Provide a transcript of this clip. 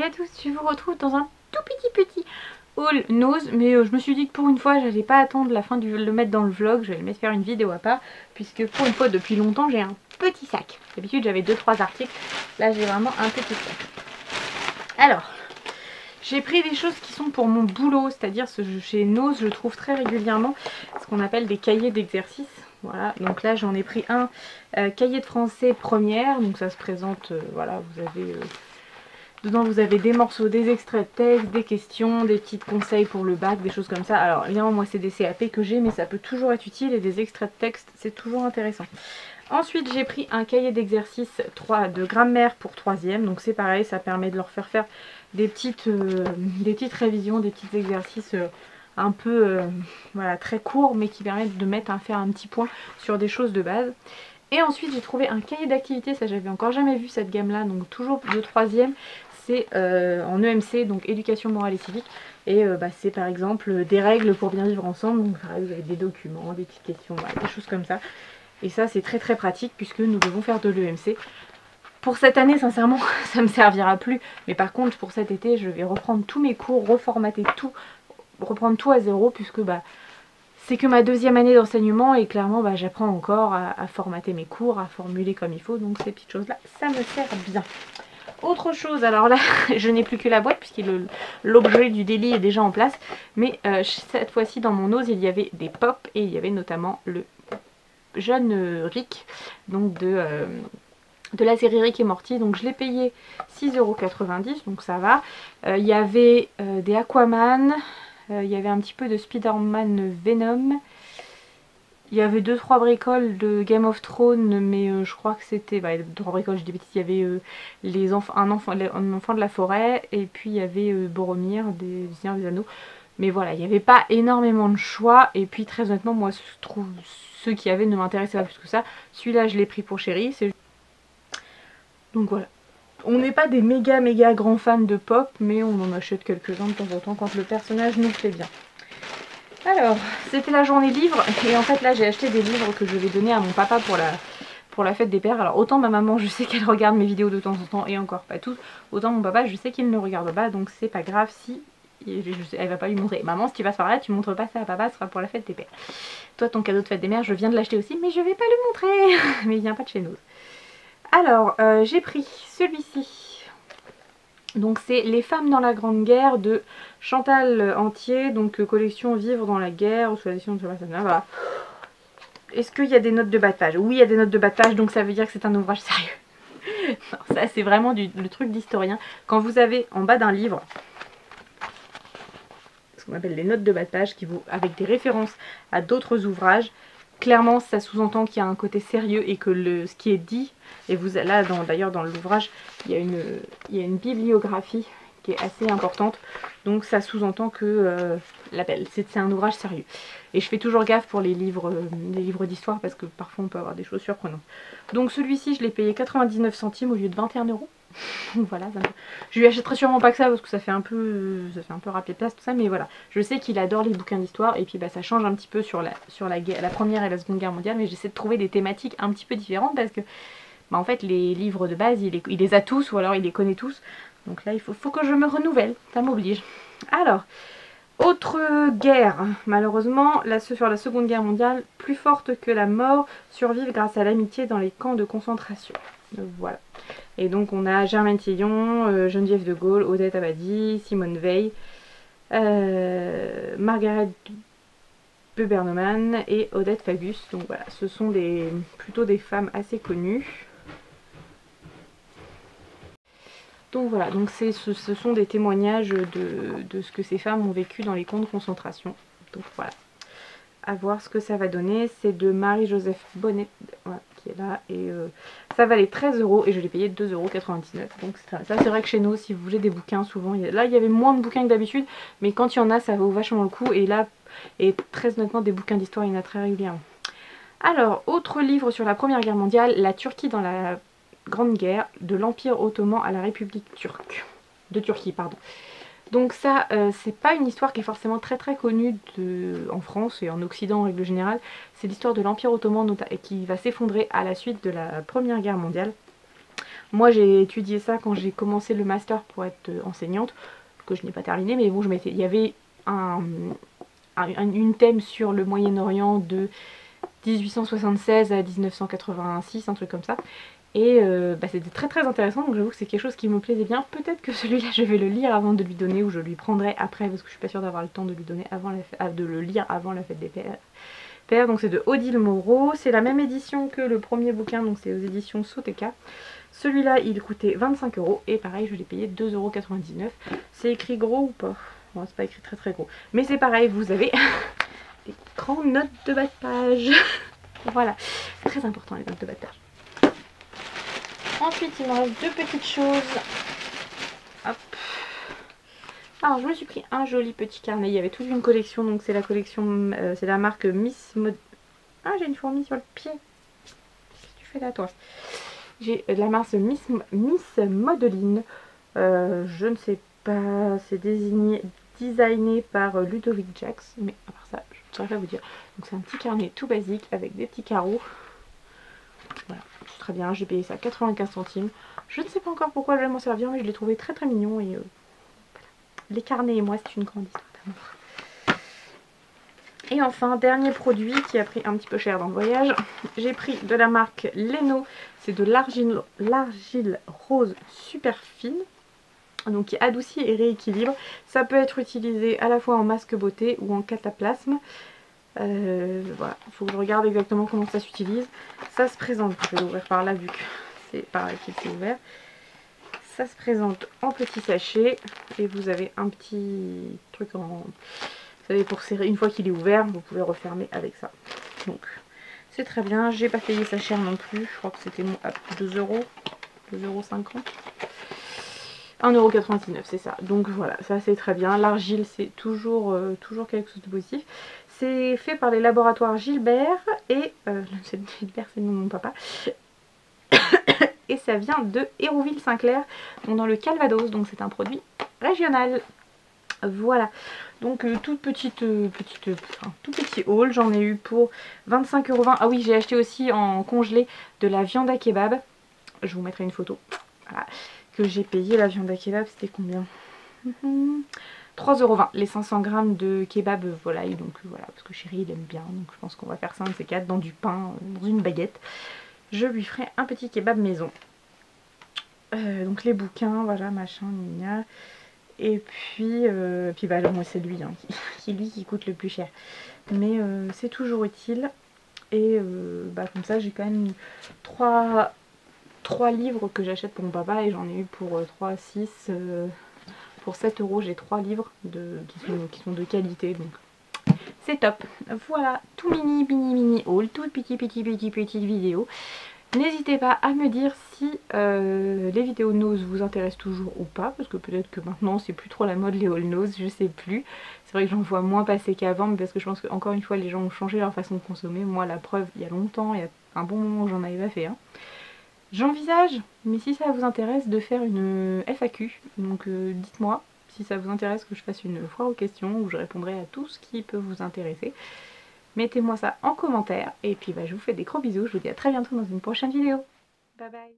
Salut à tous, je vous retrouve dans un tout petit haul nose, mais je me suis dit que pour une fois j'allais pas attendre la fin de le mettre dans le vlog, j'allais mettre faire une vidéo à part, puisque pour une fois depuis longtemps j'ai un petit sac. D'habitude j'avais 2-3 articles, là j'ai vraiment un petit sac. Alors, j'ai pris des choses qui sont pour mon boulot, c'est-à-dire chez Nose je trouve très régulièrement ce qu'on appelle des cahiers d'exercice. Voilà, donc là j'en ai pris un cahier de français première, donc ça se présente, voilà, vous avez... dedans vous avez des morceaux, des extraits de texte, des questions, des petits conseils pour le bac, des choses comme ça. Alors évidemment moi c'est des CAP que j'ai, mais ça peut toujours être utile et des extraits de texte c'est toujours intéressant. Ensuite j'ai pris un cahier d'exercice de grammaire pour 3e, donc c'est pareil, ça permet de leur faire des petites révisions, des petits exercices un peu voilà, très courts, mais qui permettent de faire un petit point sur des choses de base. Et ensuite j'ai trouvé un cahier d'activité, ça j'avais encore jamais vu cette gamme là, donc toujours de 3e, c'est en EMC, donc éducation morale et civique, et c'est par exemple des règles pour bien vivre ensemble, donc pareil, vous avez des documents, des petites questions, voilà, des choses comme ça, et ça c'est très pratique puisque nous devons faire de l'EMC. Pour cette année sincèrement ça me servira plus, mais par contre pour cet été je vais reprendre tous mes cours, reformater tout, reprendre tout à zéro, puisque c'est que ma 2e année d'enseignement et clairement j'apprends encore à formater mes cours, à formuler comme il faut, donc ces petites choses là ça me sert bien. Autre chose, alors là je n'ai plus que la boîte puisque l'objet du délit est déjà en place, mais cette fois-ci dans mon ose il y avait des pop et il y avait notamment le jeune Rick, donc de la série Rick et Morty, donc je l'ai payé 6,90 €, donc ça va. Il y avait des Aquaman, il y avait un petit peu de Spider-Man Venom, il y avait 2-3 bricoles de Game of Thrones, mais je crois que c'était... 2-3 bricoles, je dis bêtises, il y avait un enfant de la forêt, et puis il y avait Boromir, des Seigneurs des Anneaux. Mais voilà, il n'y avait pas énormément de choix, et puis très honnêtement, moi je trouve ceux qu'il y avait ne m'intéressaient pas plus que ça. Celui-là je l'ai pris pour Chérie, donc voilà. On n'est pas des méga grands fans de pop, mais on en achète quelques-uns de temps en temps quand le personnage nous plaît bien. Alors, c'était la journée livre, et en fait là j'ai acheté des livres que je vais donner à mon papa pour la fête des pères. Alors autant ma maman je sais qu'elle regarde mes vidéos de temps en temps, et encore pas toutes, autant mon papa je sais qu'il ne regarde pas, donc c'est pas grave si... elle va pas lui montrer. Maman, si tu vas par là, tu montres pas ça à papa, ce sera pour la fête des pères. Toi ton cadeau de fête des mères, je viens de l'acheter aussi, mais je vais pas le montrer. Mais il vient pas de chez nous. Alors, j'ai pris celui-ci. Donc c'est Les femmes dans la Grande Guerre de Chantal Entier, donc collection Vivre dans la guerre, sous la édition de voilà. Est-ce qu'il y a des notes de bas de page? Oui, il y a des notes de bas de page, donc ça veut dire que c'est un ouvrage sérieux. Non, ça c'est vraiment le truc d'historien. Quand vous avez en bas d'un livre ce qu'on appelle les notes de bas de page, avec des références à d'autres ouvrages, clairement ça sous-entend qu'il y a un côté sérieux et que ce qui est dit, et là d'ailleurs dans l'ouvrage il y a une bibliographie qui est assez importante, donc ça sous-entend que c'est un ouvrage sérieux. Et je fais toujours gaffe pour les livres d'histoire parce que parfois on peut avoir des choses surprenantes. Donc celui-ci je l'ai payé 99 centimes au lieu de 21 €. Donc voilà, je lui achèterai sûrement pas que ça parce que ça fait un peu rapide place tout ça, mais voilà, je sais qu'il adore les bouquins d'histoire et puis ça change un petit peu sur la première et la seconde guerre mondiale, mais j'essaie de trouver des thématiques un petit peu différentes parce que en fait les livres de base il les a tous ou alors il les connaît tous, donc là il faut que je me renouvelle, ça m'oblige. Alors, autre guerre, malheureusement sur la seconde guerre mondiale, plus forte que la mort, survivre grâce à l'amitié dans les camps de concentration. Donc voilà. Et donc on a Germaine Thiéllon, Geneviève de Gaulle, Odette Abadi, Simone Veil, Margaret Bubernoman et Odette Fagus. Donc voilà, ce sont plutôt des femmes assez connues. Donc voilà, donc ce sont des témoignages de ce que ces femmes ont vécu dans les camps de concentration. Donc voilà, à voir ce que ça va donner. C'est de Marie-Joseph Bonnet, voilà, qui est là, et ça valait 13 € et je l'ai payé 2,99 €. Donc ça c'est vrai que chez nous, si vous voulez des bouquins, souvent, là il y avait moins de bouquins que d'habitude, mais quand il y en a ça vaut vachement le coup, et là, très honnêtement, des bouquins d'histoire il y en a très régulièrement. Alors, autre livre sur la Première Guerre mondiale, La Turquie dans la Grande Guerre, de l'Empire ottoman à la République de Turquie, pardon. Donc ça, c'est pas une histoire qui est forcément très connue en France et en Occident en règle générale. C'est l'histoire de l'Empire ottoman qui va s'effondrer à la suite de la Première Guerre mondiale. Moi j'ai étudié ça quand j'ai commencé le master pour être enseignante, que je n'ai pas terminé, mais bon, il y avait une thème sur le Moyen-Orient de 1876 à 1986, un truc comme ça. Et c'était très très intéressant, donc j'avoue que c'est quelque chose qui me plaisait bien. Peut-être que celui-là je vais le lire avant de lui donner, ou je lui prendrai après, parce que je suis pas sûre d'avoir le temps de lui donner avant de le lire avant la fête des pères. Donc c'est de Odile Moreau, c'est la même édition que le premier bouquin, donc c'est aux éditions Soteka. Celui-là il coûtait 25 € et pareil je l'ai payé 2,99 €. C'est écrit gros ou pas? Bon, c'est pas écrit très très gros, mais c'est pareil, vous avez des grandes notes de bas de page. Voilà, très important les notes de bas de page. Ensuite il me reste deux petites choses. Hop. Alors je me suis pris un joli petit carnet, il y avait toute une collection, donc c'est la collection, c'est la marque Miss Mod... Ah, j'ai une fourmi sur le pied. Qu'est-ce que tu fais là toi? J'ai la marque Miss Modeline, je ne sais pas, c'est designé par Ludovic Jacks, mais à part ça, je ne saurais pas vous dire. Donc c'est un petit carnet tout basique avec des petits carreaux. Voilà, c'est très bien, j'ai payé ça 95 centimes. Je ne sais pas encore pourquoi je vais m'en servir, mais je l'ai trouvé très très mignon et voilà. Les carnets et moi, c'est une grande histoire d'amour. Et enfin, dernier produit qui a pris un petit peu cher dans le voyage, j'ai pris de la marque Leno, c'est de l'argile rose super fine, donc qui adoucit et rééquilibre. Ça peut être utilisé à la fois en masque beauté ou en cataplasme. Voilà, il faut que je regarde exactement comment ça s'utilise. Ça se présente, je vais l'ouvrir par là vu que c'est par là qu'il s'est ouvert. Ça se présente en petit sachet et vous avez un petit truc en... Vous savez, pour serrer, une fois qu'il est ouvert, vous pouvez refermer avec ça. Donc c'est très bien, j'ai pas payé ça cher non plus, je crois que c'était 2 €, 2,50 €. 1,99 €, c'est ça. Donc voilà, ça c'est très bien. L'argile, c'est toujours quelque chose de positif. C'est fait par les laboratoires Gilbert et... Gilbert, c'est le nom de mon papa. Et ça vient de Hérouville-Saint-Clair, dans le Calvados, donc c'est un produit régional. Voilà, donc tout petit haul, j'en ai eu pour 25,20 €. Ah oui, j'ai acheté aussi en congelé de la viande à kebab, je vous mettrai une photo, voilà, que j'ai payé. La viande à kebab, c'était combien? 3,20 € les 500 grammes de kebab volaille, donc voilà, parce que chérie il aime bien, donc je pense qu'on va faire ça un de ces quatre, dans du pain, dans une baguette. Je lui ferai un petit kebab maison. Donc les bouquins, voilà, machin, gna. Et puis bah, moi c'est lui, hein, qui coûte le plus cher. Mais c'est toujours utile. Et bah, comme ça j'ai quand même eu 3 livres que j'achète pour mon papa. Et j'en ai eu pour 3, 6, pour 7 € j'ai 3 livres qui sont de qualité. Donc c'est top. Voilà, tout mini haul, toute petite vidéo. N'hésitez pas à me dire si les vidéos nose vous intéressent toujours ou pas, parce que peut-être que maintenant c'est plus trop la mode les haul nose, je sais plus. C'est vrai que j'en vois moins passer qu'avant, mais parce que je pense qu'encore une fois les gens ont changé leur façon de consommer. Moi la preuve, il y a longtemps, il y a un bon moment j'en avais pas fait un. J'envisage, mais si ça vous intéresse, de faire une FAQ, donc dites-moi si ça vous intéresse que je fasse une foire aux questions où je répondrai à tout ce qui peut vous intéresser. Mettez-moi ça en commentaire et puis bah, je vous fais des gros bisous, je vous dis à très bientôt dans une prochaine vidéo. Bye bye.